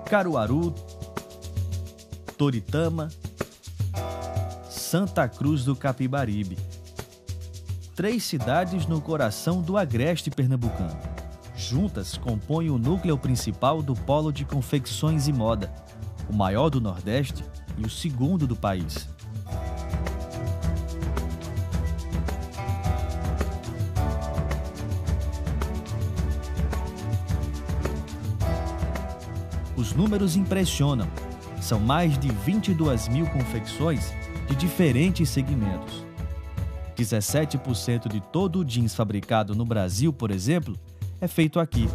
Caruaru, Toritama, Santa Cruz do Capibaribe. 3 cidades no coração do agreste pernambucano. Juntas compõem o núcleo principal do polo de confecções e moda, o maior do Nordeste e o segundo do país. Os números impressionam. São mais de 22 mil confecções de diferentes segmentos. 17% de todo o jeans fabricado no Brasil, por exemplo, é feito aqui.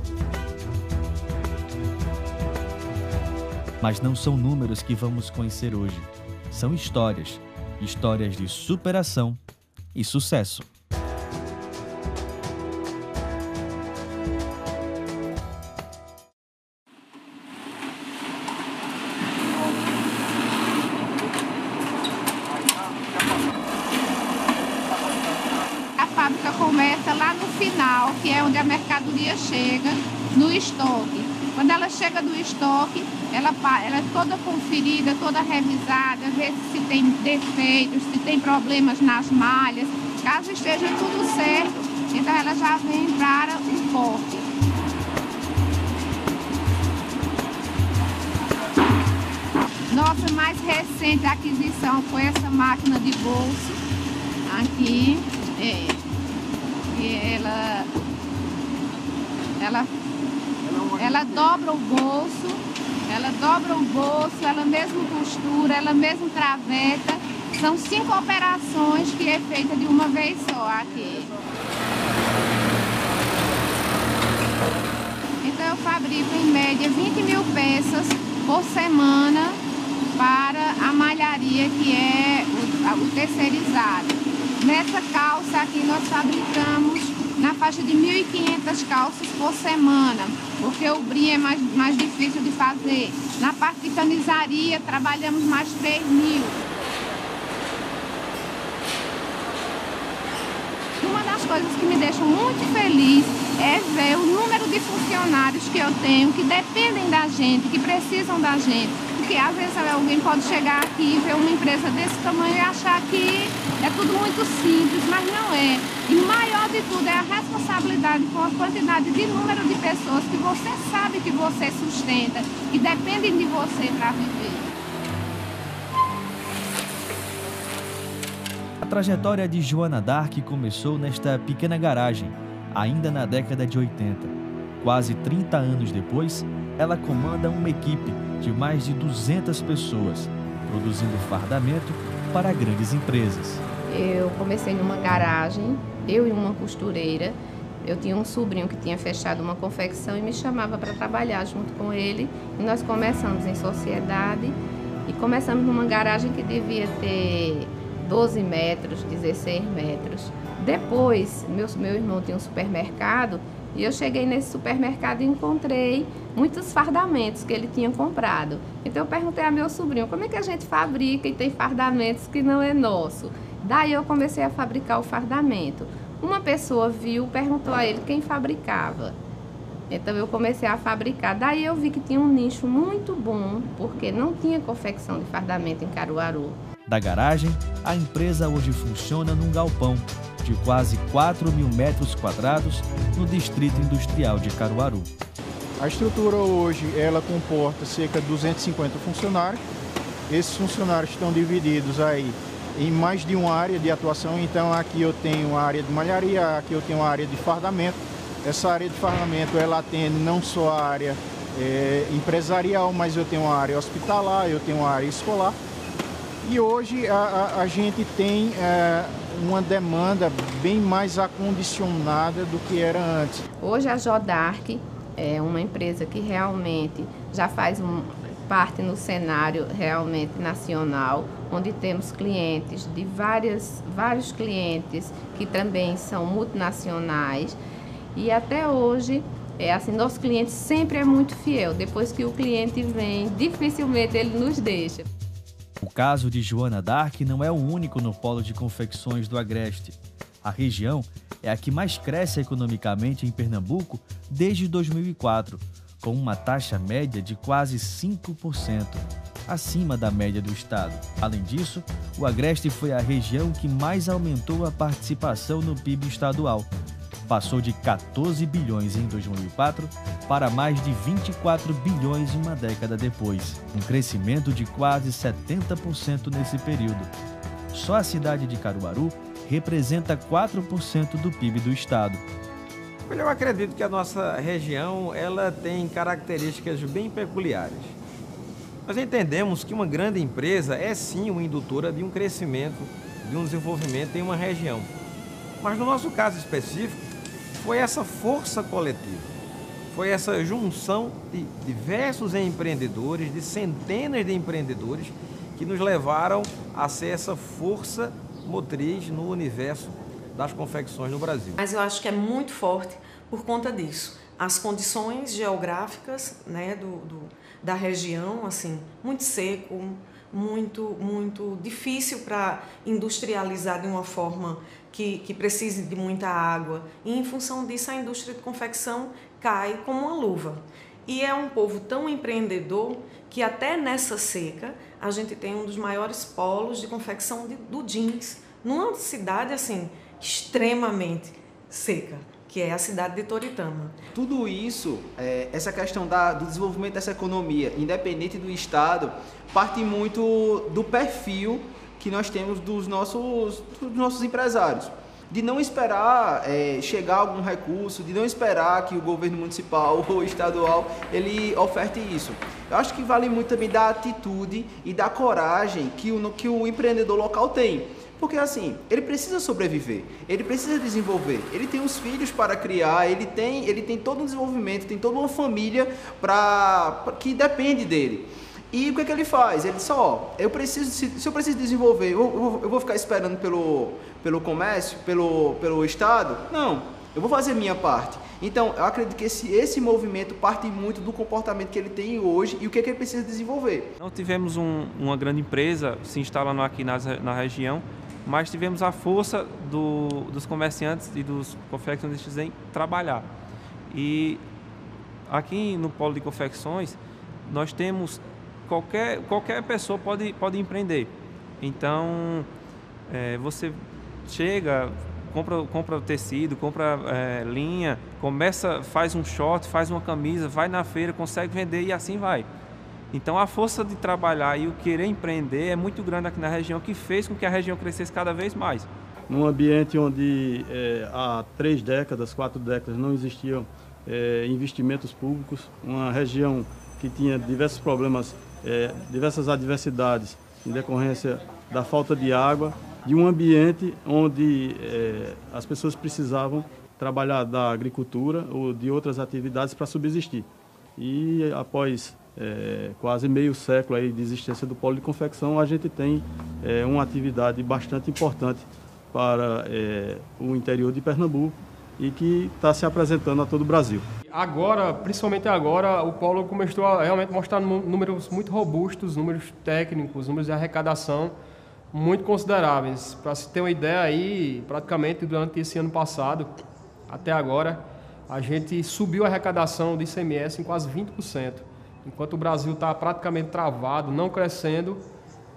Mas não são números que vamos conhecer hoje. São histórias. Histórias de superação e sucesso. A fábrica começa lá no final, que é onde a mercadoria chega, no estoque. Quando ela chega no estoque, ela é toda conferida, toda revisada, vê se tem defeitos, se tem problemas nas malhas. Caso esteja tudo certo, então ela já vem para o corte. Nossa mais recente aquisição foi essa máquina de bolso aqui. Ela dobra o bolso, ela mesmo costura, ela mesmo traveta. São 5 operações que é feita de uma vez só aqui. Então eu fabrico em média 20 mil peças por semana para a malharia, que é o terceirizado. Nessa calça aqui nós fabricamos na faixa de 1.500 calças por semana, porque o brim é mais difícil de fazer. Na parte de camisaria trabalhamos mais 3 mil. Uma das coisas que me deixa muito feliz é ver o número de funcionários que eu tenho, que dependem da gente, que precisam da gente. Porque às vezes alguém pode chegar aqui e ver uma empresa desse tamanho e achar que é tudo muito simples, mas não é. E maior de tudo é a responsabilidade com a quantidade de número de pessoas que você sabe que você sustenta, que dependem de você para viver. A trajetória de Joana Dark começou nesta pequena garagem, ainda na década de 80. Quase 30 anos depois, ela comanda uma equipe de mais de 200 pessoas, produzindo fardamento para grandes empresas. Eu comecei numa garagem, eu e uma costureira. Eu tinha um sobrinho que tinha fechado uma confecção e me chamava para trabalhar junto com ele. E nós começamos em sociedade e começamos numa garagem que devia ter 12 metros, 16 metros. Depois, meu irmão tinha um supermercado e eu cheguei nesse supermercado e encontrei muitos fardamentos que ele tinha comprado. Então eu perguntei a meu sobrinho, como é que a gente fabrica e tem fardamentos que não é nosso? Daí eu comecei a fabricar o fardamento. Uma pessoa viu, perguntou a ele quem fabricava. Então eu comecei a fabricar. Daí eu vi que tinha um nicho muito bom, porque não tinha confecção de fardamento em Caruaru. Da garagem, a empresa hoje funciona num galpão de quase 4 mil metros quadrados no Distrito Industrial de Caruaru. A estrutura hoje ela comporta cerca de 250 funcionários. Esses funcionários estão divididos aí em mais de uma área de atuação. Então aqui eu tenho a área de malharia, aqui eu tenho a área de fardamento. Essa área de fardamento ela atende não só a área empresarial, mas eu tenho a área hospitalar, eu tenho a área escolar. E hoje a gente tem uma demanda bem mais acondicionada do que era antes. Hoje a Jodark é uma empresa que realmente já faz parte no cenário realmente nacional, onde temos clientes de vários clientes que também são multinacionais. E até hoje, nosso cliente sempre é muito fiel. Depois que o cliente vem, dificilmente ele nos deixa. O caso de Joana Dark não é o único no polo de confecções do Agreste. A região é a que mais cresce economicamente em Pernambuco desde 2004, com uma taxa média de quase 5%, acima da média do estado. Além disso, o Agreste foi a região que mais aumentou a participação no PIB estadual. Passou de 14 bilhões em 2004 para mais de 24 bilhões uma década depois, um crescimento de quase 70% nesse período. Só a cidade de Caruaru representa 4% do PIB do estado. Eu acredito que a nossa região ela tem características bem peculiares. Nós entendemos que uma grande empresa é sim uma indutora de um crescimento, de um desenvolvimento em uma região. Mas no nosso caso específico, foi essa força coletiva, foi essa junção de diversos empreendedores, de centenas de empreendedores que nos levaram a ser essa força motriz no universo das confecções no Brasil. Mas eu acho que é muito forte por conta disso. As condições geográficas, né, da região, assim, muito seco, muito difícil para industrializar de uma forma que precise de muita água. E em função disso, a indústria de confecção cai como uma luva. E é um povo tão empreendedor que até nessa seca a gente tem um dos maiores polos de confecção do jeans, numa cidade assim extremamente seca, que é a cidade de Toritama. Tudo isso, essa questão do desenvolvimento dessa economia, independente do estado, parte muito do perfil que nós temos dos nossos empresários. De não esperar chegar algum recurso, de não esperar que o governo municipal ou estadual ele oferte isso. Eu acho que vale muito também da atitude e da coragem que o empreendedor local tem. Porque assim, ele precisa sobreviver, ele precisa desenvolver, ele tem os filhos para criar, ele tem todo um desenvolvimento, tem toda uma família que depende dele. E o que é que ele faz? Ele diz, se eu preciso desenvolver, eu vou ficar esperando pelo comércio, pelo Estado? Não, eu vou fazer a minha parte. Então, eu acredito que esse movimento parte muito do comportamento que ele tem hoje e o que é que ele precisa desenvolver. Não tivemos uma grande empresa se instalando aqui na região, mas tivemos a força dos comerciantes e dos confeccionistas em trabalhar. E aqui no Polo de Confecções, nós temos... Qualquer pessoa pode empreender. Então, você chega, compra tecido, compra linha, faz um short, faz uma camisa, vai na feira, consegue vender e assim vai. Então, a força de trabalhar e o querer empreender é muito grande aqui na região, que fez com que a região crescesse cada vez mais. Num ambiente onde há 3 décadas, 4 décadas não existiam investimentos públicos, uma região que tinha diversos problemas, diversas adversidades em decorrência da falta de água, de um ambiente onde as pessoas precisavam trabalhar da agricultura ou de outras atividades para subsistir. E após quase meio século aí de existência do Polo de Confecção, a gente tem uma atividade bastante importante para o interior de Pernambuco e que está se apresentando a todo o Brasil. Agora, principalmente agora, o Polo começou a realmente mostrar números muito robustos, números técnicos, números de arrecadação muito consideráveis. Para se ter uma ideia aí, praticamente durante esse ano passado, até agora, a gente subiu a arrecadação do ICMS em quase 20%. Enquanto o Brasil está praticamente travado, não crescendo,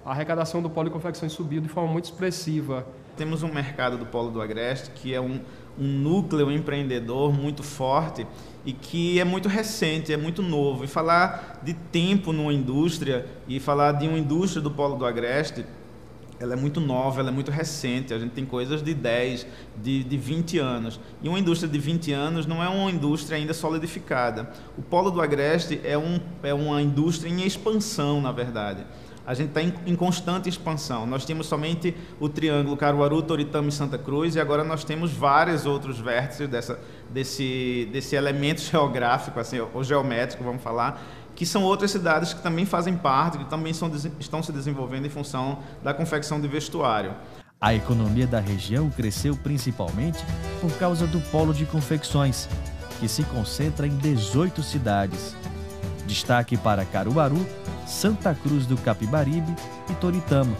a arrecadação do Polo de Confecções subiu de forma muito expressiva. Temos um mercado do Polo do Agreste que é um núcleo empreendedor muito forte e que é muito recente, é muito novo. E falar de tempo numa indústria e falar de uma indústria do Polo do Agreste, ela é muito nova, ela é muito recente. A gente tem coisas de 10, de 20 anos. E uma indústria de 20 anos não é uma indústria ainda solidificada. O Polo do Agreste é uma indústria em expansão, na verdade. A gente está em constante expansão. Nós tínhamos somente o triângulo Caruaru, Toritama e Santa Cruz, e agora nós temos vários outros vértices desse elemento geográfico, assim, ou geométrico, vamos falar, que são outras cidades que também fazem parte, que também estão se desenvolvendo em função da confecção de vestuário. A economia da região cresceu principalmente por causa do Polo de Confecções, que se concentra em 18 cidades. Destaque para Caruaru, Santa Cruz do Capibaribe e Toritama,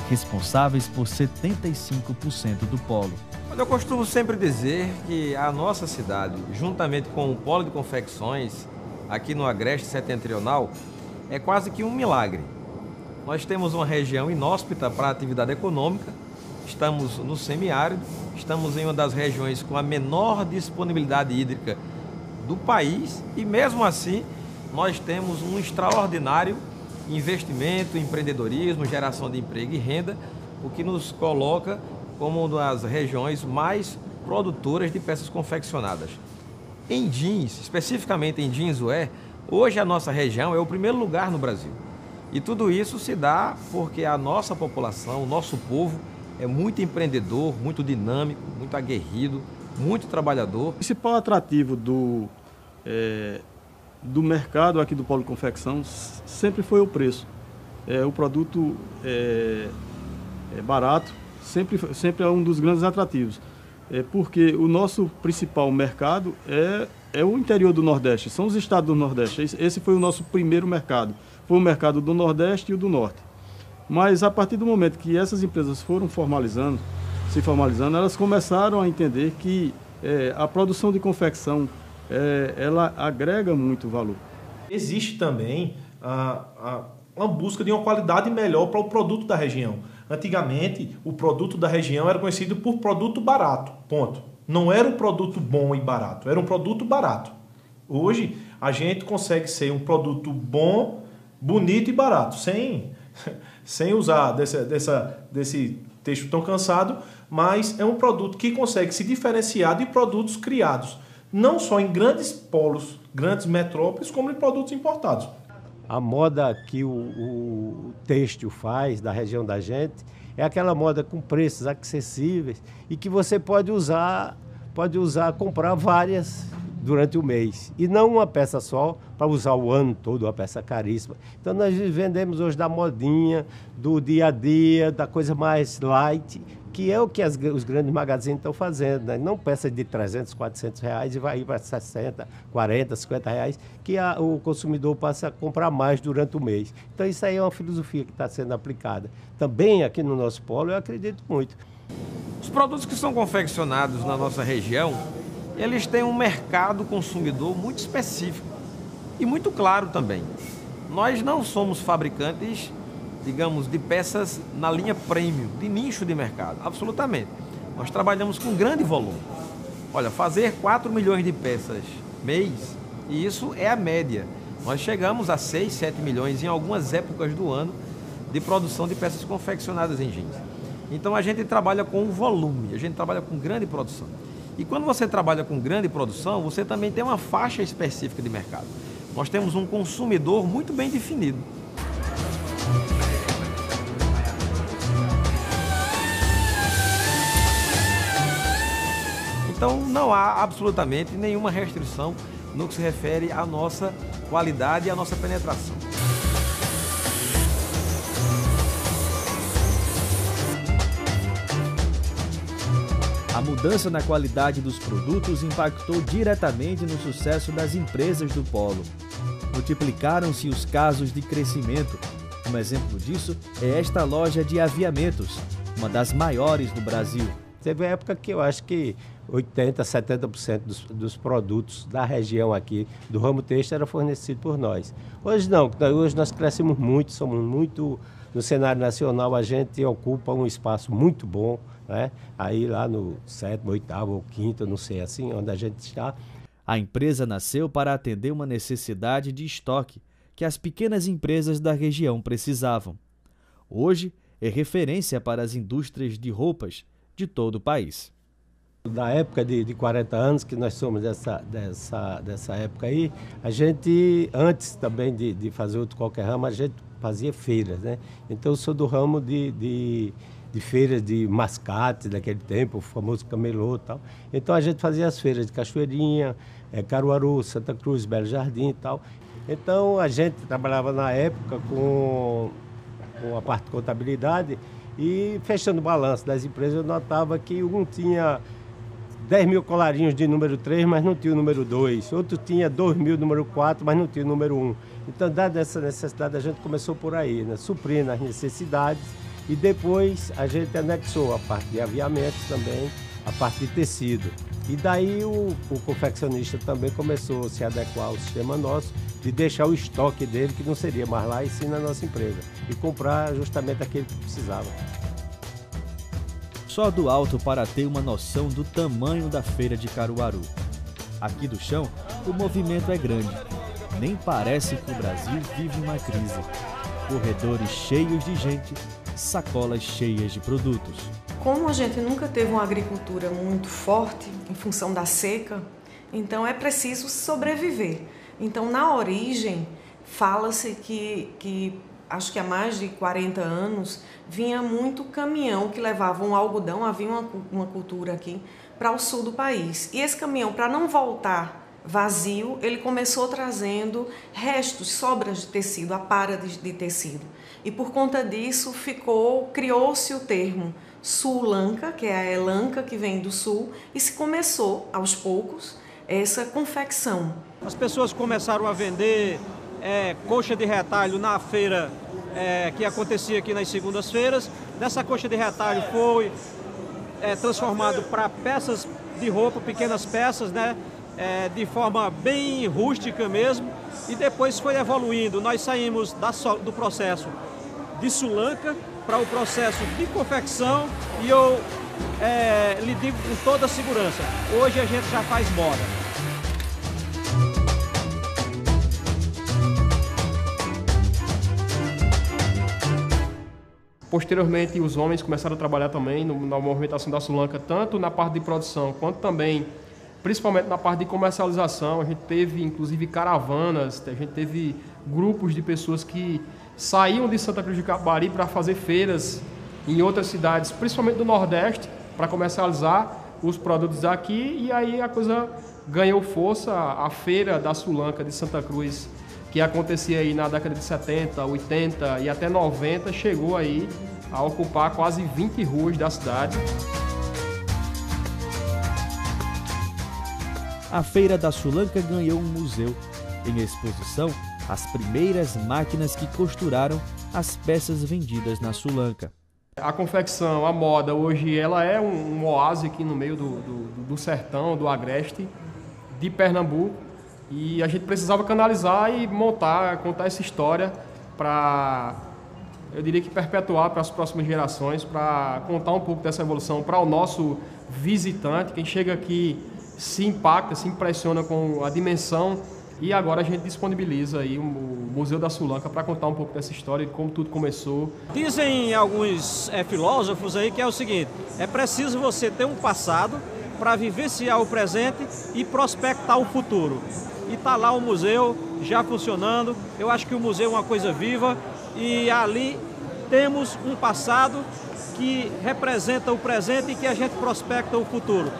responsáveis por 75% do polo. Eu costumo sempre dizer que a nossa cidade, juntamente com o Polo de Confecções, aqui no Agreste Setentrional é quase que um milagre. Nós temos uma região inóspita para a atividade econômica, estamos no semiárido, estamos em uma das regiões com a menor disponibilidade hídrica do país e, mesmo assim, nós temos um extraordinário investimento, empreendedorismo, geração de emprego e renda, o que nos coloca como uma das regiões mais produtoras de peças confeccionadas. Em jeans, especificamente em jeans ué, hoje a nossa região é o primeiro lugar no Brasil. E tudo isso se dá porque a nossa população, o nosso povo, é muito empreendedor, muito dinâmico, muito aguerrido, muito trabalhador. O principal atrativo do mercado aqui do Polo Confecção sempre foi o preço. O produto é barato, sempre é um dos grandes atrativos. Porque o nosso principal mercado é o interior do Nordeste, são os estados do Nordeste. Esse foi o nosso primeiro mercado. Foi o mercado do Nordeste e o do Norte. Mas a partir do momento que essas empresas foram se formalizando, elas começaram a entender que a produção de confecção ela agrega muito valor. Existe também uma busca de uma qualidade melhor para o produto da região. Antigamente, o produto da região era conhecido por produto barato, ponto. Não era um produto bom e barato, era um produto barato. Hoje, a gente consegue ser um produto bom, bonito e barato, sem usar desse texto tão cansado, mas é um produto que consegue se diferenciar de produtos criados, não só em grandes polos, grandes metrópoles, como em produtos importados. A moda que o têxtil faz da região da gente é aquela moda com preços acessíveis e que você pode usar, comprar várias durante o mês. E não uma peça só para usar o ano todo, uma peça caríssima. Então nós vendemos hoje da modinha, do dia a dia, da coisa mais light, que é o que os grandes magazines estão fazendo, né? Não peça de 300, 400 reais e vai ir para 60, 40, 50 reais, que o consumidor passa a comprar mais durante o mês. Então isso aí é uma filosofia que está sendo aplicada. Também aqui no nosso polo eu acredito muito. Os produtos que são confeccionados na nossa região, eles têm um mercado consumidor muito específico e muito claro também. Nós não somos fabricantes, digamos, de peças na linha premium, de nicho de mercado, absolutamente. Nós trabalhamos com grande volume. Olha, fazer 4 milhões de peças mês, e isso é a média. Nós chegamos a 6, 7 milhões em algumas épocas do ano de produção de peças confeccionadas em jeans. Então a gente trabalha com volume, a gente trabalha com grande produção. E quando você trabalha com grande produção, você também tem uma faixa específica de mercado. Nós temos um consumidor muito bem definido. Então não há absolutamente nenhuma restrição no que se refere à nossa qualidade e à nossa penetração. A mudança na qualidade dos produtos impactou diretamente no sucesso das empresas do polo. Multiplicaram-se os casos de crescimento. Um exemplo disso é esta loja de aviamentos, uma das maiores do Brasil. Teve época que eu acho que 80%, 70% dos produtos da região aqui, do ramo têxtil, era fornecido por nós. Hoje não, hoje nós crescemos muito, somos muito, no cenário nacional a gente ocupa um espaço muito bom, né? Aí lá no 7º, 8º ou 5º, não sei assim, onde a gente está. A empresa nasceu para atender uma necessidade de estoque que as pequenas empresas da região precisavam. Hoje é referência para as indústrias de roupas de todo o país. Da época de 40 anos, que nós somos dessa época aí, a gente, antes também de fazer outro qualquer ramo, a gente fazia feiras, né? Então eu sou do ramo de feiras de mascate daquele tempo, o famoso camelô e tal. Então a gente fazia as feiras de Cachoeirinha, Caruaru, Santa Cruz, Belo Jardim e tal. Então a gente trabalhava na época com a parte de contabilidade e fechando o balanço das empresas eu notava que um tinha 10 mil colarinhos de número 3, mas não tinha o número 2. Outro tinha 2 mil número 4, mas não tinha o número 1. Então, dada essa necessidade, a gente começou por aí, né? Suprindo as necessidades e depois a gente anexou a parte de aviamentos também, a parte de tecido. E daí o confeccionista também começou a se adequar ao sistema nosso, de deixar o estoque dele, que não seria mais lá, e sim na nossa empresa, e comprar justamente aquele que precisava. Só do alto para ter uma noção do tamanho da feira de Caruaru. Aqui do chão, o movimento é grande. Nem parece que o Brasil vive uma crise. Corredores cheios de gente, sacolas cheias de produtos. Como a gente nunca teve uma agricultura muito forte em função da seca, então é preciso sobreviver. Então, na origem, fala-se que acho que há mais de 40 anos, vinha muito caminhão que levava um algodão, havia uma cultura aqui, para o sul do país. E esse caminhão, para não voltar vazio, ele começou trazendo restos, sobras de tecido, a para de tecido. E por conta disso, criou-se o termo sulanca, que é a elanca que vem do sul, e se começou, aos poucos, essa confecção. As pessoas começaram a vender coxa de retalho na feira que acontecia aqui nas segundas-feiras. Dessa coxa de retalho foi transformado para peças de roupa, pequenas peças, né? De forma bem rústica mesmo, e depois foi evoluindo. Nós saímos do processo de sulanca para o processo de confecção, e eu lhe digo com toda a segurança, hoje a gente já faz moda. Posteriormente, os homens começaram a trabalhar também na movimentação da sulanca, tanto na parte de produção, quanto também, principalmente na parte de comercialização. A gente teve, inclusive, caravanas, a gente teve grupos de pessoas que saíam de Santa Cruz do Capibaribe para fazer feiras em outras cidades, principalmente do Nordeste, para comercializar os produtos aqui, e aí a coisa ganhou força. A feira da sulanca de Santa Cruz, que acontecia aí na década de 70, 80 e até 90, chegou aí a ocupar quase 20 ruas da cidade. A Feira da Sulanca ganhou um museu. Em exposição, as primeiras máquinas que costuraram as peças vendidas na Sulanca. A confecção, a moda, hoje ela é um oásis aqui no meio do sertão, do agreste de Pernambuco. E a gente precisava canalizar e contar essa história para, eu diria que perpetuar para as próximas gerações, para contar um pouco dessa evolução para o nosso visitante, quem chega aqui se impacta, se impressiona com a dimensão. E agora a gente disponibiliza aí o Museu da Sulanca para contar um pouco dessa história e como tudo começou. Dizem alguns filósofos aí que é o seguinte: é preciso você ter um passado para vivenciar o presente e prospectar o futuro. E está lá o museu já funcionando. Eu acho que o museu é uma coisa viva, e ali temos um passado que representa o presente e que a gente prospecta o futuro.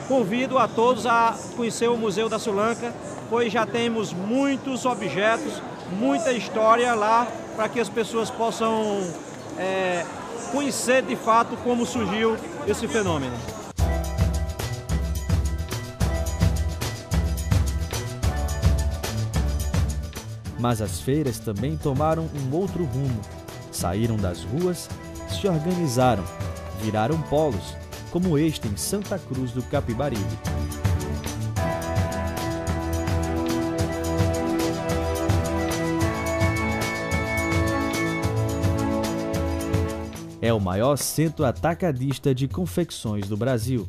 Convido a todos a conhecer o Museu da Sulanca, pois já temos muitos objetos, muita história lá, para que as pessoas possam conhecer de fato como surgiu esse fenômeno. Mas as feiras também tomaram um outro rumo. Saíram das ruas, se organizaram, viraram polos, como este em Santa Cruz do Capibaribe. É o maior centro atacadista de confecções do Brasil.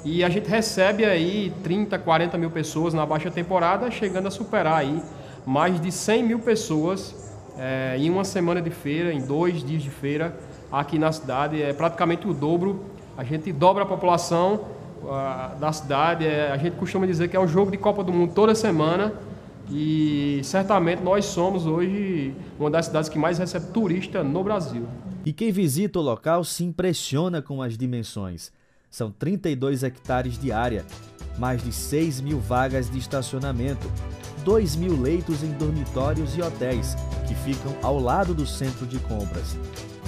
E a gente recebe aí 30, 40 mil pessoas na baixa temporada, chegando a superar aí mais de 100 mil pessoas em uma semana de feira, em 2 dias de feira aqui na cidade. É praticamente o dobro. A gente dobra a população da cidade. A gente costuma dizer que é um jogo de Copa do Mundo toda semana, e certamente nós somos hoje uma das cidades que mais recebe turista no Brasil. E quem visita o local se impressiona com as dimensões. São 32 hectares de área, mais de 6 mil vagas de estacionamento, 2 mil leitos em dormitórios e hotéis, que ficam ao lado do centro de compras.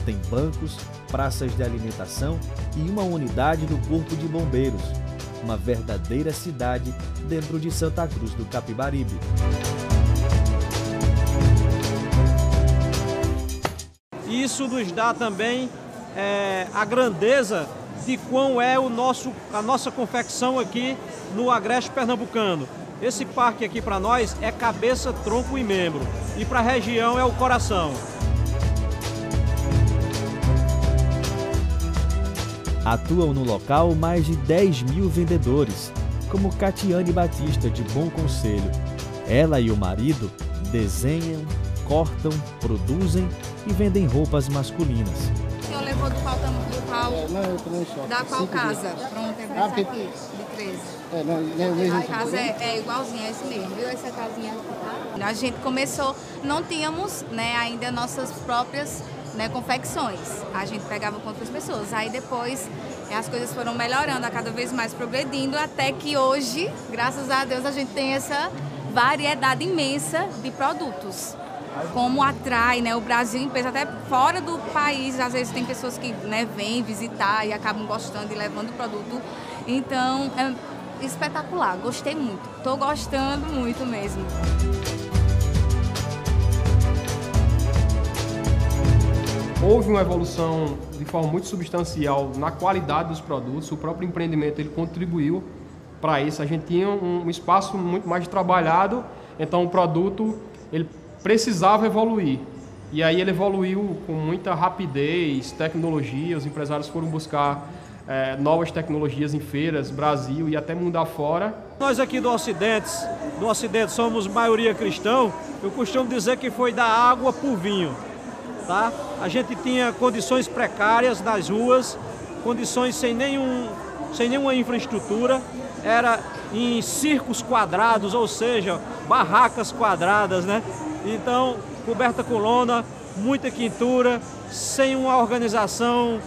Tem bancos, praças de alimentação e uma unidade do Corpo de Bombeiros. Uma verdadeira cidade dentro de Santa Cruz do Capibaribe. Isso nos dá também a grandeza de quão é a nossa confecção aqui no Agreste Pernambucano. Esse parque aqui para nós é cabeça, tronco e membro, e para a região é o coração. Atuam no local mais de 10 mil vendedores, como Catiane Batista, de Bom Conselho. Ela e o marido desenham, cortam, produzem e vendem roupas masculinas. O senhor levou da qual casa? Pronto, é essa aqui, de 13. A casa é igualzinha, é esse mesmo, viu? Essa casinha aqui, tá? A gente começou, não tínhamos, né, ainda nossas próprias, né, confecções. A gente pegava com outras pessoas. Aí depois as coisas foram melhorando, a cada vez mais progredindo, até que hoje, graças a Deus, a gente tem essa variedade imensa de produtos. Como atrai, né, o Brasil em peso, até fora do país, às vezes tem pessoas que, né, vêm visitar e acabam gostando e levando o produto. Então, é espetacular, gostei muito, estou gostando muito mesmo. Houve uma evolução de forma muito substancial na qualidade dos produtos, o próprio empreendimento ele contribuiu para isso. A gente tinha um espaço muito mais trabalhado, então o produto ele precisava evoluir. E aí ele evoluiu com muita rapidez, tecnologia, os empresários foram buscar novas tecnologias em feiras, Brasil e até mundo afora. Nós aqui do Ocidente somos maioria cristão, eu costumo dizer que foi da água por vinho. Tá? A gente tinha condições precárias nas ruas, condições sem nenhuma infraestrutura, era em circos quadrados, ou seja, barracas quadradas, né? Então, coberta com lona, muita quintura, sem uma organização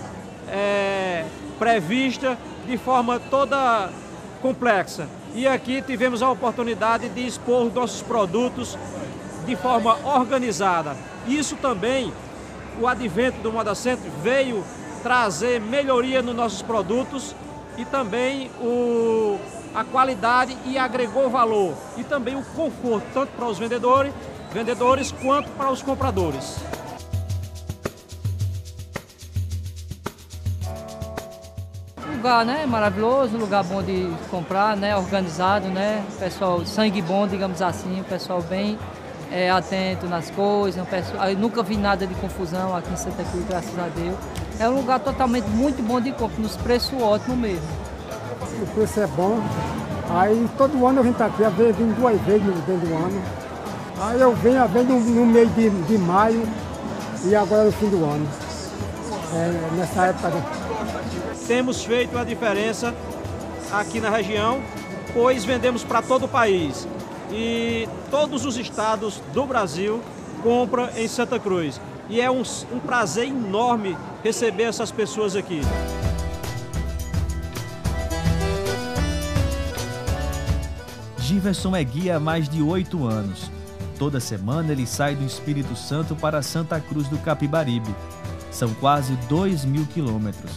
prevista, de forma toda complexa. E aqui tivemos a oportunidade de expor nossos produtos de forma organizada. Isso também, o advento do Moda Center veio trazer melhoria nos nossos produtos e também a qualidade e agregou valor. E também o conforto, tanto para os vendedores quanto para os compradores. Lugar, né, maravilhoso, lugar bom de comprar, né, organizado, né, pessoal sangue bom, digamos assim, o pessoal bem atento nas coisas, eu nunca vi nada de confusão aqui em Santa Cruz, graças a Deus. É um lugar totalmente muito bom de compra, nos preços ótimos mesmo. O preço é bom, aí todo ano eu venho aqui, às vezes vim 2 vezes dentro do ano. Aí eu venho no mês de maio e agora no fim do ano, nessa época. Temos feito a diferença aqui na região, pois vendemos para todo o país. E todos os estados do Brasil compram em Santa Cruz. E é um prazer enorme receber essas pessoas aqui. Giverson é guia há mais de 8 anos. Toda semana ele sai do Espírito Santo para Santa Cruz do Capibaribe. São quase 2.000 quilômetros.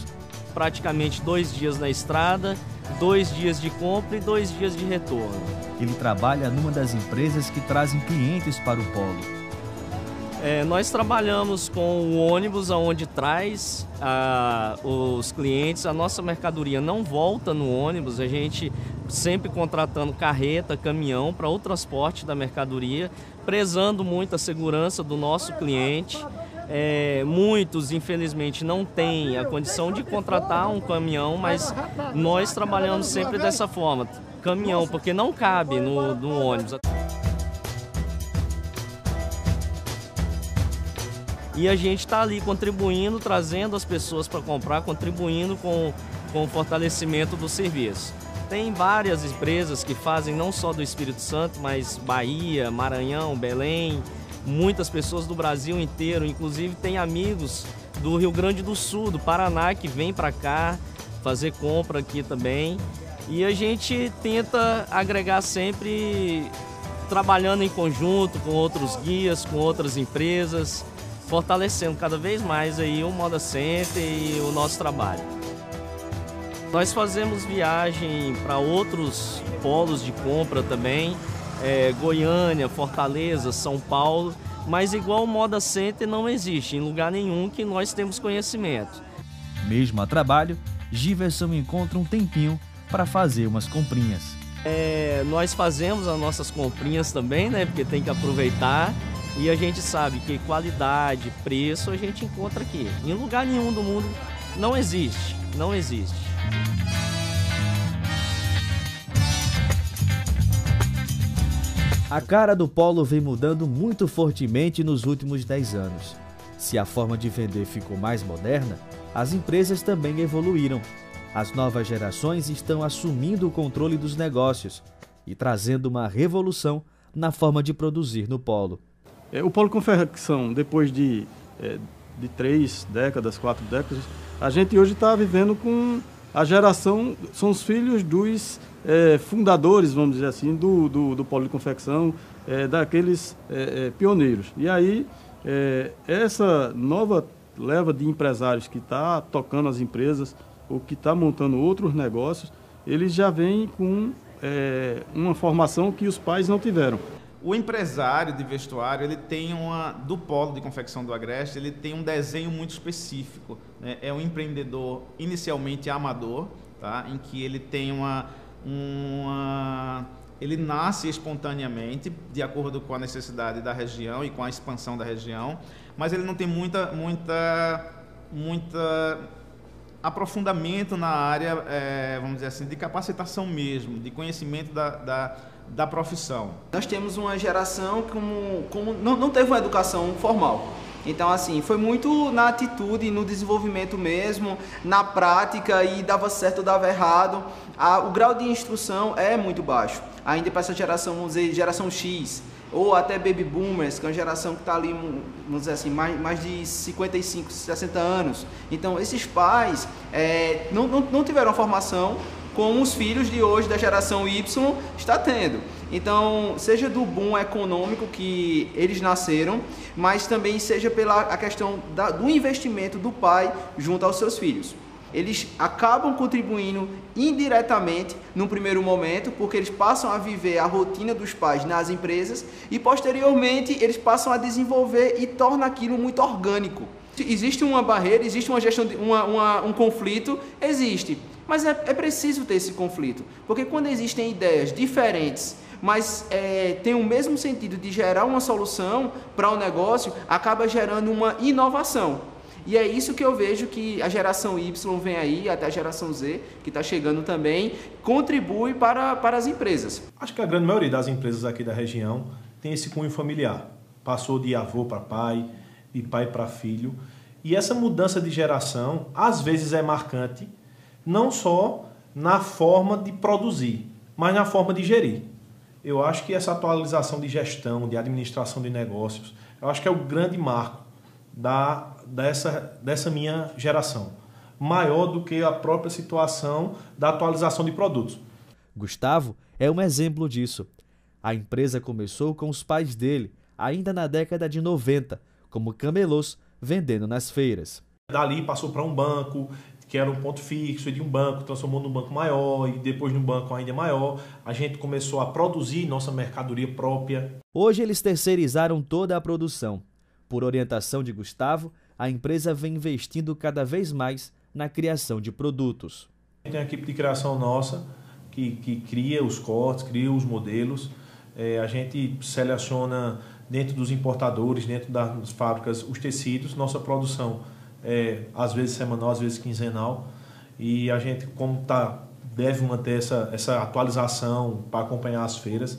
Praticamente 2 dias na estrada, 2 dias de compra e 2 dias de retorno. Ele trabalha numa das empresas que trazem clientes para o polo. Nós trabalhamos com o ônibus onde traz os clientes. A nossa mercadoria não volta no ônibus, a gente sempre contratando carreta, caminhão para o transporte da mercadoria, prezando muito a segurança do nosso cliente. Muitos, infelizmente, não têm a condição de contratar um caminhão, mas nós trabalhamos sempre dessa forma, caminhão, porque não cabe no ônibus. E a gente está ali contribuindo, trazendo as pessoas para comprar, contribuindo com o fortalecimento do serviço. Tem várias empresas que fazem não só do Espírito Santo, mas Bahia, Maranhão, Belém, muitas pessoas do Brasil inteiro, inclusive tem amigos do Rio Grande do Sul, do Paraná, que vêm para cá fazer compra aqui também. E a gente tenta agregar sempre, trabalhando em conjunto com outros guias, com outras empresas, fortalecendo cada vez mais aí o Moda Center e o nosso trabalho. Nós fazemos viagem para outros polos de compra também, Goiânia, Fortaleza, São Paulo, mas igual o Moda Center não existe em lugar nenhum que nós temos conhecimento. Mesmo a trabalho, Giverson encontra um tempinho para fazer umas comprinhas. Nós fazemos as nossas comprinhas também, né? Porque tem que aproveitar. E a gente sabe que qualidade, preço, a gente encontra aqui. Em lugar nenhum do mundo não existe. Não existe. A cara do polo vem mudando muito fortemente nos últimos 10 anos. Se a forma de vender ficou mais moderna, as empresas também evoluíram. As novas gerações estão assumindo o controle dos negócios e trazendo uma revolução na forma de produzir no polo. O polo confecção, depois de 3 décadas, 4 décadas, a gente hoje está vivendo com a geração, são os filhos dos fundadores, vamos dizer assim, do polo de confecção, daqueles pioneiros. E aí, essa nova leva de empresários que está tocando as empresas, ou que está montando outros negócios, eles já vêm com uma formação que os pais não tiveram. O empresário de vestuário, ele tem do polo de confecção do Agreste, ele tem um desenho muito específico, né? É um empreendedor inicialmente amador, tá? Em que ele tem ele nasce espontaneamente, de acordo com a necessidade da região e com a expansão da região, mas ele não tem muita aprofundamento na área, vamos dizer assim, de capacitação mesmo, de conhecimento da profissão. Nós temos uma geração como não teve uma educação formal. Então, assim, foi muito na atitude, no desenvolvimento mesmo, na prática, e dava certo ou dava errado. O grau de instrução é muito baixo. Ainda para essa geração, vamos dizer, geração X, ou até Baby Boomers, que é uma geração que está ali, vamos dizer assim, mais de 55, 60 anos. Então, esses pais não tiveram a formação como os filhos de hoje, da geração Y, está tendo. Então, seja do boom econômico que eles nasceram, mas também seja pela questão do investimento do pai junto aos seus filhos. Eles acabam contribuindo indiretamente no primeiro momento, porque eles passam a viver a rotina dos pais nas empresas e, posteriormente, eles passam a desenvolver e torna aquilo muito orgânico. Existe uma barreira, existe uma gestão, um conflito, existe. Mas é preciso ter esse conflito, porque quando existem ideias diferentes, mas tem o mesmo sentido de gerar uma solução para o negócio, acaba gerando uma inovação. E é isso que eu vejo que a geração Y vem aí, até a geração Z, que está chegando também, contribui para as empresas. Acho que a grande maioria das empresas aqui da região tem esse cunho familiar. Passou de avô para pai, de pai para filho. E essa mudança de geração, às vezes é marcante, não só na forma de produzir, mas na forma de gerir. Eu acho que essa atualização de gestão, de administração de negócios, eu acho que é o grande marco dessa minha geração, maior do que a própria situação da atualização de produtos. Gustavo é um exemplo disso. A empresa começou com os pais dele, ainda na década de 90, como camelôs, vendendo nas feiras. Dali passou para um banco, que era um ponto fixo, e de um banco transformou num banco maior, e depois num banco ainda maior. A gente começou a produzir nossa mercadoria própria. Hoje eles terceirizaram toda a produção. Por orientação de Gustavo, a empresa vem investindo cada vez mais na criação de produtos. Tem a equipe de criação nossa, que cria os cortes, cria os modelos. A gente seleciona dentro dos importadores, dentro das fábricas, os tecidos. Nossa produção às vezes semanal, às vezes quinzenal. E a gente, deve manter essa atualização para acompanhar as feiras.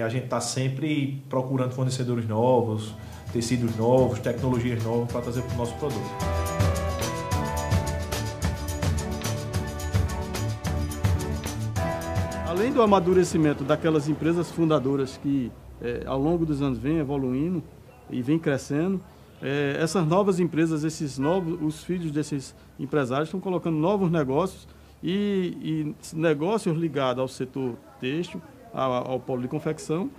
A gente está sempre procurando fornecedores novos, tecidos novos, tecnologias novas para trazer para o nosso produto. Além do amadurecimento daquelas empresas fundadoras que ao longo dos anos vem evoluindo e vem crescendo, essas novas empresas, os filhos desses empresários estão colocando novos negócios e negócios ligados ao setor têxtil, ao polo de confecção,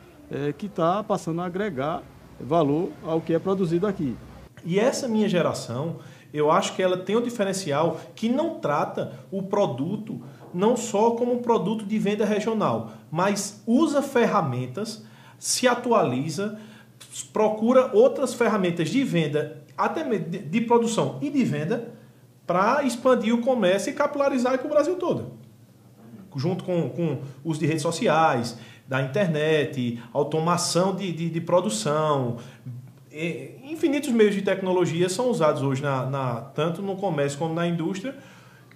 que está passando a agregar valor ao que é produzido aqui. E essa minha geração, eu acho que ela tem um diferencial que não trata o produto não só como um produto de venda regional, mas usa ferramentas, se atualiza, procura outras ferramentas de venda, até de produção e de venda, para expandir o comércio e capilarizar para o Brasil todo. Junto com os de redes sociais, da internet, automação de produção, infinitos meios de tecnologia são usados hoje tanto no comércio como na indústria,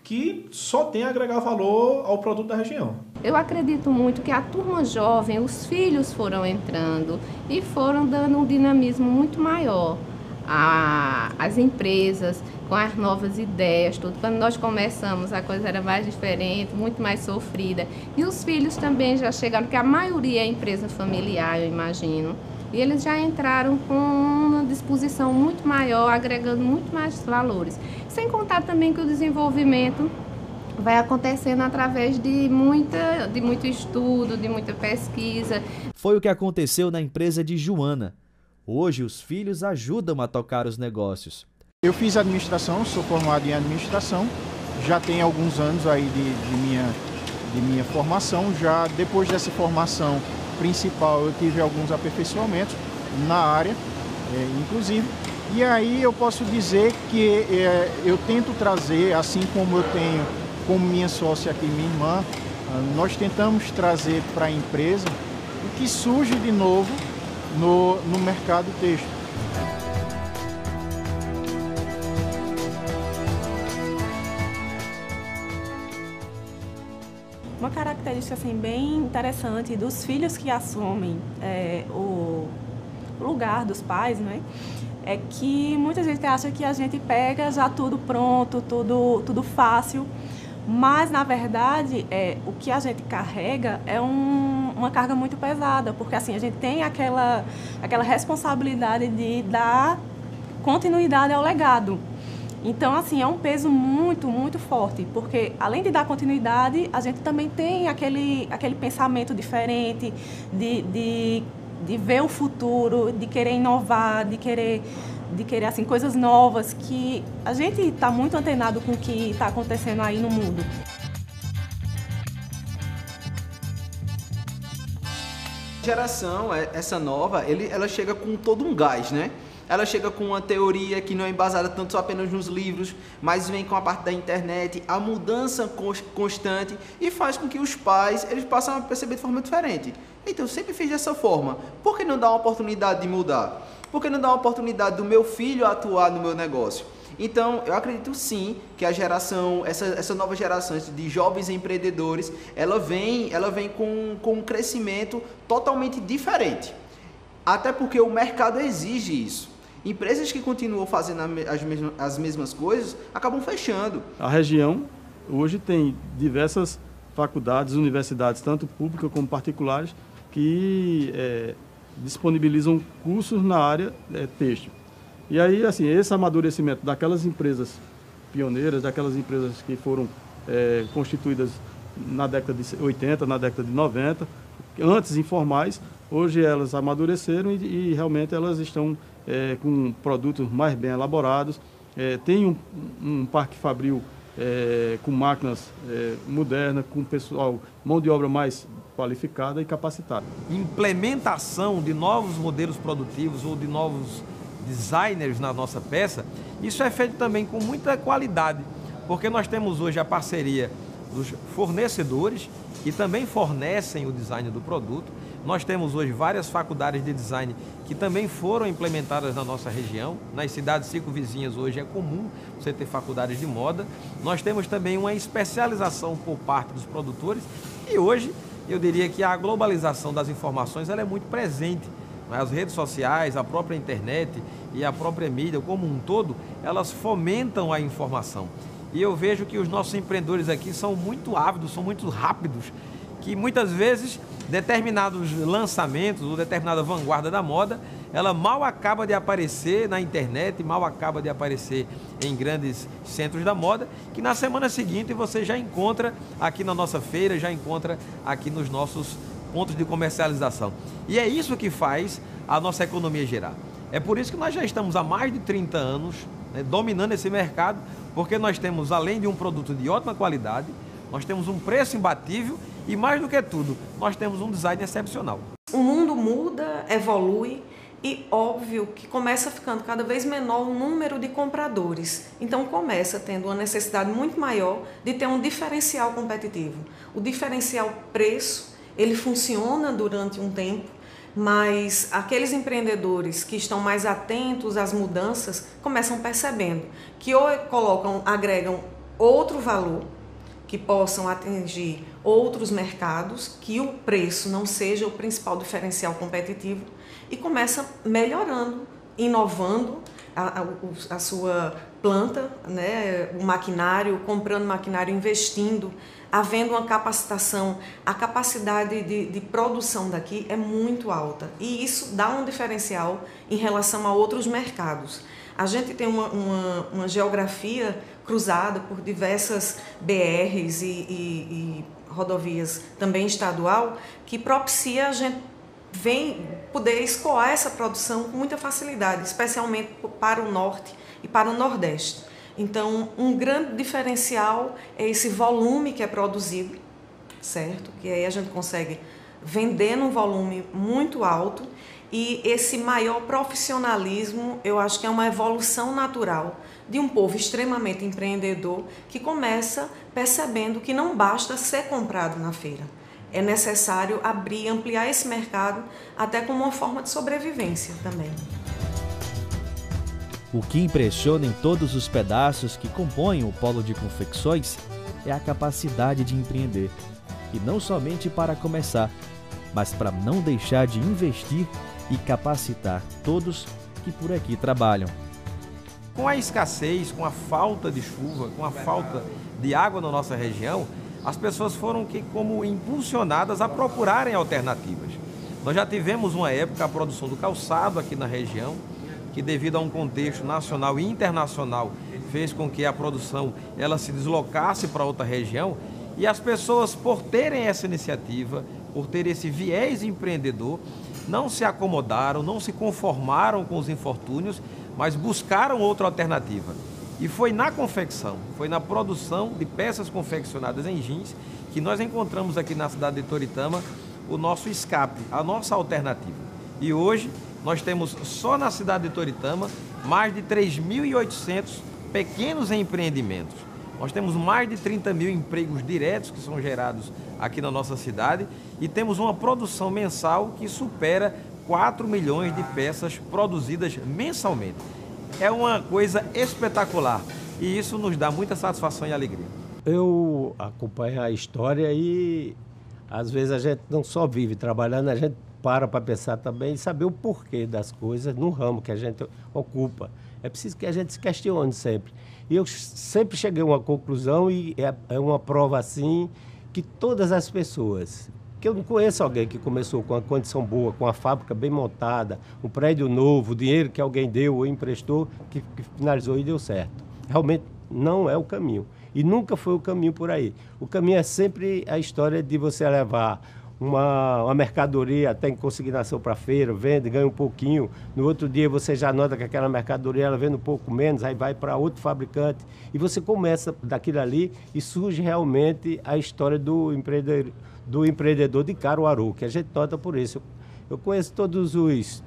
que só tem a agregar valor ao produto da região. Eu acredito muito que a turma jovem, os filhos foram entrando e foram dando um dinamismo muito maior às empresas, com as novas ideias, tudo. Quando nós começamos, a coisa era mais diferente, muito mais sofrida. E os filhos também já chegaram, porque a maioria é empresa familiar, eu imagino. E eles já entraram com uma disposição muito maior, agregando muito mais valores. Sem contar também que o desenvolvimento vai acontecendo através de muito estudo, de muita pesquisa. Foi o que aconteceu na empresa de Joana. Hoje, os filhos ajudam a tocar os negócios. Eu fiz administração, sou formado em administração, já tem alguns anos aí de minha formação. Já depois dessa formação principal, eu tive alguns aperfeiçoamentos na área, inclusive. E aí eu posso dizer que eu tento trazer, assim como eu tenho como minha sócia aqui, minha irmã, nós tentamos trazer para a empresa o que surge de novo no mercado têxtil. Uma característica assim, bem interessante dos filhos que assumem o lugar dos pais, né, é que muita gente acha que a gente pega já tudo pronto, tudo fácil, mas na verdade o que a gente carrega é uma carga muito pesada, porque assim, a gente tem aquela responsabilidade de dar continuidade ao legado. Então, assim, é um peso muito, muito forte, porque além de dar continuidade, a gente também tem aquele pensamento diferente, de ver o futuro, de querer inovar, de querer assim, coisas novas, que a gente está muito antenado com o que está acontecendo aí no mundo. A geração, essa nova, ela chega com todo um gás, né? Ela chega com uma teoria que não é embasada tanto só apenas nos livros, mas vem com a parte da internet, a mudança constante, e faz com que os pais eles passem a perceber de forma diferente. Então, eu sempre fiz dessa forma. Por que não dar uma oportunidade de mudar? Por que não dar uma oportunidade do meu filho atuar no meu negócio? Então, eu acredito sim que a geração, essa nova geração de jovens empreendedores, ela vem com um crescimento totalmente diferente. Até porque o mercado exige isso. Empresas que continuam fazendo as mesmas coisas acabam fechando. A região hoje tem diversas faculdades, universidades, tanto públicas como particulares, que disponibilizam cursos na área têxtil. E aí, assim, esse amadurecimento daquelas empresas pioneiras, daquelas empresas que foram constituídas na década de 80, na década de 90, antes informais, hoje elas amadureceram e realmente elas estão com produtos mais bem elaborados. Tem um parque fabril com máquinas modernas, com pessoal, mão de obra mais qualificada e capacitada. Implementação de novos modelos produtivos ou de novos designers na nossa peça, isso é feito também com muita qualidade, porque nós temos hoje a parceria dos fornecedores que também fornecem o design do produto. Nós temos hoje várias faculdades de design que também foram implementadas na nossa região. Nas cidades circunvizinhas hoje é comum você ter faculdades de moda. Nós temos também uma especialização por parte dos produtores e hoje eu diria que a globalização das informações ela é muito presente. As redes sociais, a própria internet e a própria mídia como um todo, elas fomentam a informação. E eu vejo que os nossos empreendedores aqui são muito ávidos, são muito rápidos, que muitas vezes determinados lançamentos ou determinada vanguarda da moda, ela mal acaba de aparecer na internet, mal acaba de aparecer em grandes centros da moda, que na semana seguinte você já encontra aqui na nossa feira, já encontra aqui nos nossos pontos de comercialização. E é isso que faz a nossa economia girar. É por isso que nós já estamos há mais de 30 anos dominando esse mercado, porque nós temos, além de um produto de ótima qualidade, nós temos um preço imbatível e, mais do que tudo, nós temos um design excepcional. O mundo muda, evolui E óbvio que começa ficando cada vez menor o número de compradores. Então começa tendo uma necessidade muito maior de ter um diferencial competitivo. O diferencial preço, ele funciona durante um tempo, mas aqueles empreendedores que estão mais atentos às mudanças começam percebendo que ou agregam outro valor, que possam atingir outros mercados, que o preço não seja o principal diferencial competitivo, e começa melhorando, inovando a sua planta, né, o maquinário, comprando maquinário, investindo, havendo uma capacitação. A capacidade de produção daqui é muito alta e isso dá um diferencial em relação a outros mercados. A gente tem uma geografia cruzada por diversas BRs e rodovias também estadual, que propicia a gente poder escoar essa produção com muita facilidade, especialmente para o norte e para o nordeste. Então, um grande diferencial é esse volume que é produzido, certo? Que aí a gente consegue vender num volume muito alto, e esse maior profissionalismo, eu acho que é uma evolução natural de um povo extremamente empreendedor que começa percebendo que não basta ser comprado na feira. É necessário abrir, ampliar esse mercado até como uma forma de sobrevivência também. O que impressiona em todos os pedaços que compõem o polo de confecções é a capacidade de empreender. E não somente para começar, mas para não deixar de investir e capacitar todos que por aqui trabalham. Com a escassez, com a falta de chuva, com a falta de água na nossa região, as pessoas foram como impulsionadas a procurarem alternativas. Nós já tivemos uma época a produção do calçado aqui na região, que devido a um contexto nacional e internacional fez com que a produção ela se deslocasse para outra região, e as pessoas, por terem essa iniciativa, por ter esse viés empreendedor, não se acomodaram, não se conformaram com os infortúnios, mas buscaram outra alternativa. E foi na confecção, foi na produção de peças confeccionadas em jeans que nós encontramos aqui na cidade de Toritama o nosso escape, a nossa alternativa. E hoje nós temos só na cidade de Toritama mais de 3.800 pequenos empreendimentos. Nós temos mais de 30 mil empregos diretos que são gerados aqui na nossa cidade e temos uma produção mensal que supera 4 milhões de peças produzidas mensalmente. É uma coisa espetacular e isso nos dá muita satisfação e alegria. Eu acompanho a história e às vezes a gente não só vive trabalhando, a gente para pensar também e saber o porquê das coisas no ramo que a gente ocupa. É preciso que a gente se questione sempre. E eu sempre cheguei a uma conclusão e é uma prova assim que todas as pessoas, que eu não conheço alguém que começou com uma condição boa, com a fábrica bem montada, um prédio novo, o dinheiro que alguém deu ou emprestou, que finalizou e deu certo. Realmente não é o caminho. E nunca foi o caminho por aí. O caminho é sempre a história de você levar uma mercadoria até em consignação para a feira, vende, ganha um pouquinho. No outro dia você já nota que aquela mercadoria ela vende um pouco menos, aí vai para outro fabricante. E você começa daquilo ali e surge realmente a história do empreendedor de Caruaru, que a gente nota por isso. Eu conheço todos os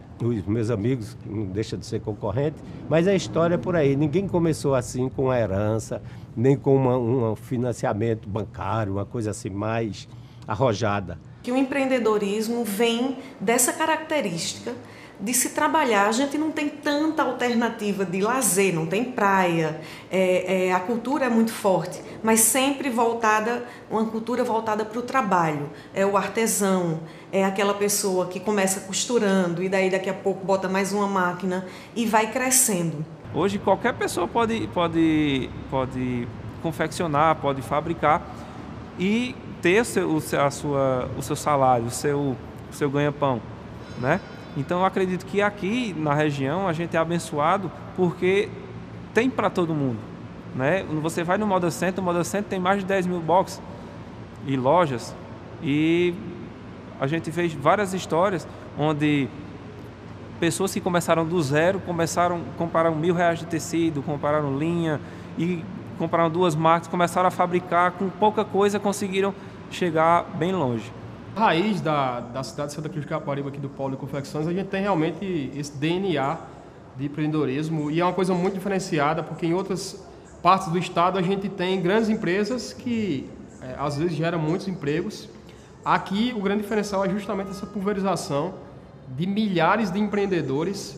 meus amigos, que não deixa de ser concorrente, mas a história é por aí. Ninguém começou assim com a herança, nem com um financiamento bancário, uma coisa assim mais arrojada. Que o empreendedorismo vem dessa característica de se trabalhar. A gente não tem tanta alternativa de lazer, não tem praia, a cultura é muito forte, mas sempre uma cultura voltada para o trabalho. É o artesão, é aquela pessoa que começa costurando e daí daqui a pouco bota mais uma máquina e vai crescendo. Hoje qualquer pessoa pode confeccionar, pode fabricar e ter o seu salário, o seu ganha-pão, né? Então eu acredito que aqui na região a gente é abençoado porque tem para todo mundo, né? Você vai no Moda Center, o Moda Center tem mais de 10 mil boxes e lojas e a gente vê várias histórias onde pessoas que começaram do zero, compraram R$1.000 de tecido, compraram linha e compraram 2 máquinas, começaram a fabricar com pouca coisa, conseguiram chegar bem longe. A raiz da cidade de Santa Cruz de Capibaribe, aqui do Polo de Confecções, a gente tem realmente esse DNA de empreendedorismo e é uma coisa muito diferenciada, porque em outras partes do estado a gente tem grandes empresas que às vezes geram muitos empregos. Aqui o grande diferencial é justamente essa pulverização de milhares de empreendedores.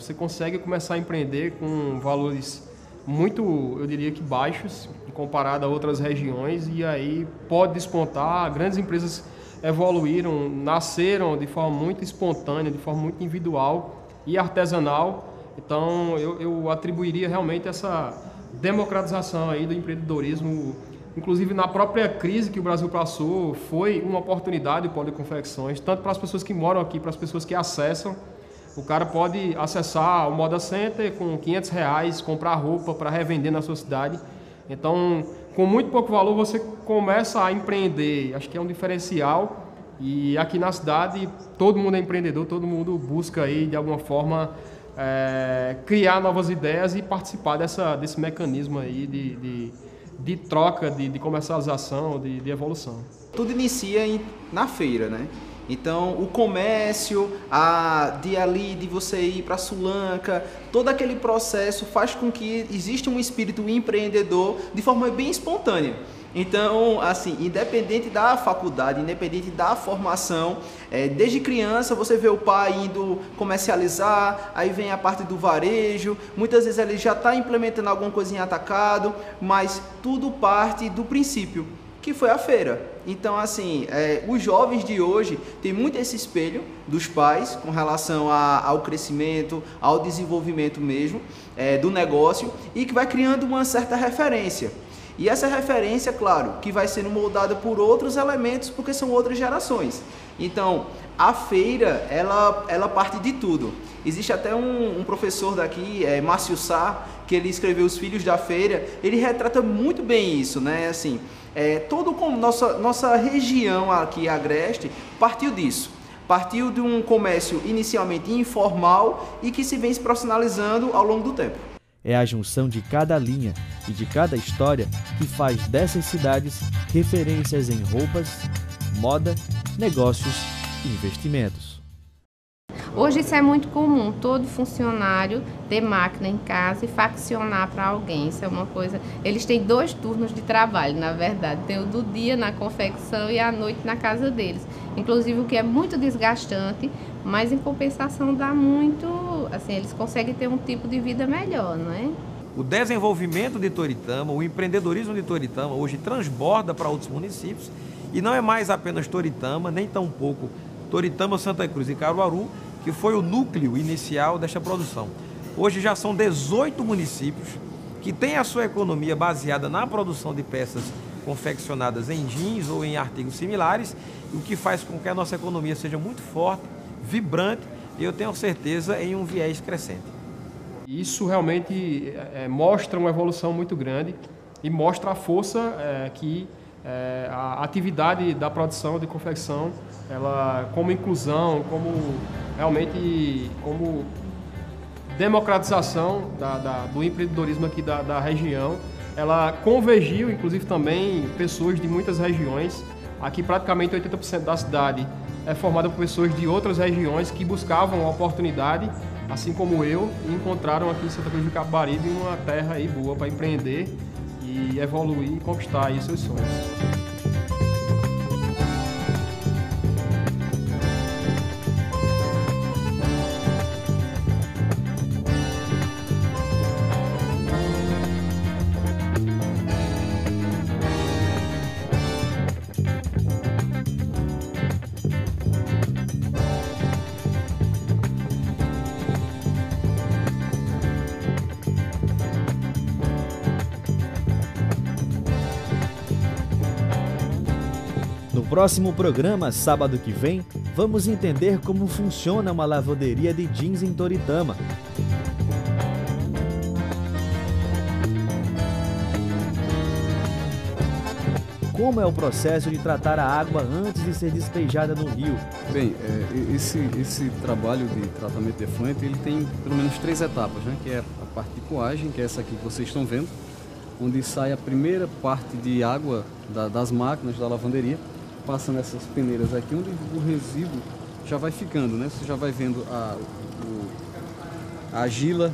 Você consegue começar a empreender com valores muito, eu diria que baixos, comparado a outras regiões, e aí pode despontar. Grandes empresas evoluíram, nasceram de forma muito espontânea, de forma muito individual e artesanal. Então eu atribuiria realmente essa democratização aí do empreendedorismo. Inclusive na própria crise que o Brasil passou, foi uma oportunidade o Polo de Confecções, tanto para as pessoas que moram aqui, para as pessoas que acessam. O cara pode acessar o Moda Center com R$500, comprar roupa para revender na sua cidade. Então, com muito pouco valor, você começa a empreender. Acho que é um diferencial. E aqui na cidade, todo mundo é empreendedor, todo mundo busca aí, de alguma forma, criar novas ideias e participar desse mecanismo aí de troca, de comercialização, de evolução. Tudo inicia na feira, né? Então, o comércio, de você ir para Sulanca, todo aquele processo faz com que exista um espírito empreendedor de forma bem espontânea. Então, assim, independente da faculdade, independente da formação, desde criança você vê o pai indo comercializar, aí vem a parte do varejo, muitas vezes ele já está implementando alguma coisa em atacado, mas tudo parte do princípio, que foi a feira. Então, assim, os jovens de hoje têm muito esse espelho dos pais com relação ao crescimento, ao desenvolvimento mesmo do negócio, e que vai criando uma certa referência. E essa referência, claro, que vai sendo moldada por outros elementos, porque são outras gerações. Então, a feira, ela parte de tudo. Existe até um professor daqui, Márcio Sá, que ele escreveu Os Filhos da Feira, ele retrata muito bem isso, né? Assim, todo como nossa região aqui, Agreste, partiu disso. Partiu de um comércio inicialmente informal e que se vem se profissionalizando ao longo do tempo. É a junção de cada linha e de cada história que faz dessas cidades referências em roupas, moda, negócios e investimentos. Hoje isso é muito comum, todo funcionário ter máquina em casa e faccionar para alguém. Isso é uma coisa... Eles têm 2 turnos de trabalho, na verdade. Tem o do dia na confecção e à noite na casa deles. Inclusive o que é muito desgastante, mas em compensação dá muito... Assim, eles conseguem ter um tipo de vida melhor, não é? O desenvolvimento de Toritama, o empreendedorismo de Toritama hoje transborda para outros municípios e não é mais apenas Toritama, nem tampouco Toritama, Santa Cruz e Caruaru, que foi o núcleo inicial desta produção. Hoje já são 18 municípios que têm a sua economia baseada na produção de peças confeccionadas em jeans ou em artigos similares, o que faz com que a nossa economia seja muito forte, vibrante e, eu tenho certeza, em um viés crescente. Isso realmente mostra uma evolução muito grande e mostra a força que a atividade da produção de confecção, ela, como inclusão, como realmente como democratização do empreendedorismo aqui da região, ela convergiu, inclusive também pessoas de muitas regiões. Aqui praticamente 80% da cidade é formada por pessoas de outras regiões que buscavam a oportunidade, assim como eu, e encontraram aqui em Santa Cruz de Capibaribe uma terra aí boa para empreender e evoluir e conquistar aí seus sonhos. No próximo programa, sábado que vem, vamos entender como funciona uma lavanderia de jeans em Toritama. Como é o processo de tratar a água antes de ser despejada no rio? Bem, esse trabalho de tratamento de efluente, ele tem pelo menos 3 etapas, né? Que é a parte de coagem, que é essa aqui que vocês estão vendo, onde sai a primeira parte de água das máquinas da lavanderia. passa nessas peneiras aqui, onde o resíduo já vai ficando, né? Você já vai vendo a argila,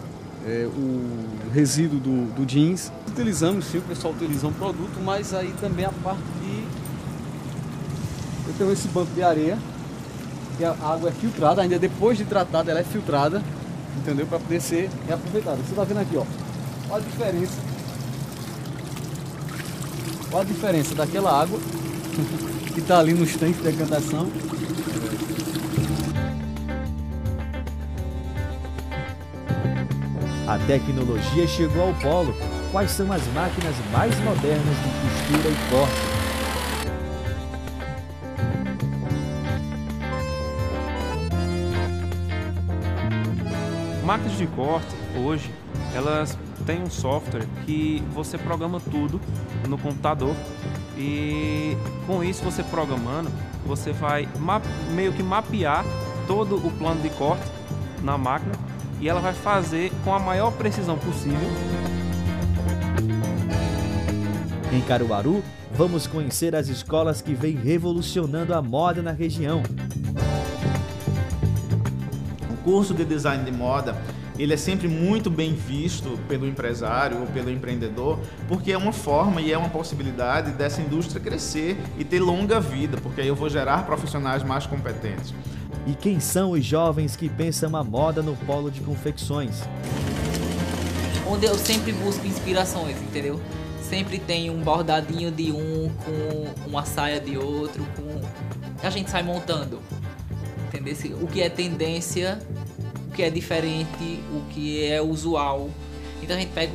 o resíduo do jeans. Utilizamos, sim, o pessoal utiliza um produto, mas aí também a parte de... Eu tenho esse banco de areia, que a água é filtrada, ainda depois de tratada ela é filtrada, entendeu? Para poder ser reaproveitada. Você está vendo aqui, ó, olha a diferença. Olha a diferença daquela água que está ali nos tanques de decantação. A tecnologia chegou ao polo. Quais são as máquinas mais modernas de costura e corte? Máquinas de corte, hoje, elas têm um software que você programa tudo no computador e com isso você programando, você vai meio que mapear todo o plano de corte na máquina e ela vai fazer com a maior precisão possível. Em Caruaru, vamos conhecer as escolas que vêm revolucionando a moda na região. O curso de design de moda, ele é sempre muito bem visto pelo empresário ou pelo empreendedor, porque é uma forma e é uma possibilidade dessa indústria crescer e ter longa vida, porque aí eu vou gerar profissionais mais competentes. E quem são os jovens que pensam a moda no polo de confecções? Onde eu sempre busco inspirações, entendeu? Sempre tem um bordadinho de um com uma saia de outro, a gente sai montando, entendeu? O que é tendência, o que é diferente, o que é usual. Então a gente pega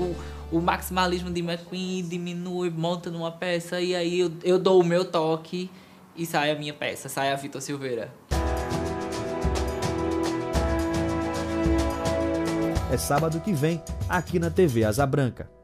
o maximalismo de McQueen, diminui, monta numa peça e aí eu dou o meu toque e sai a minha peça, sai a Vitor Silveira. É sábado que vem, aqui na TV Asa Branca.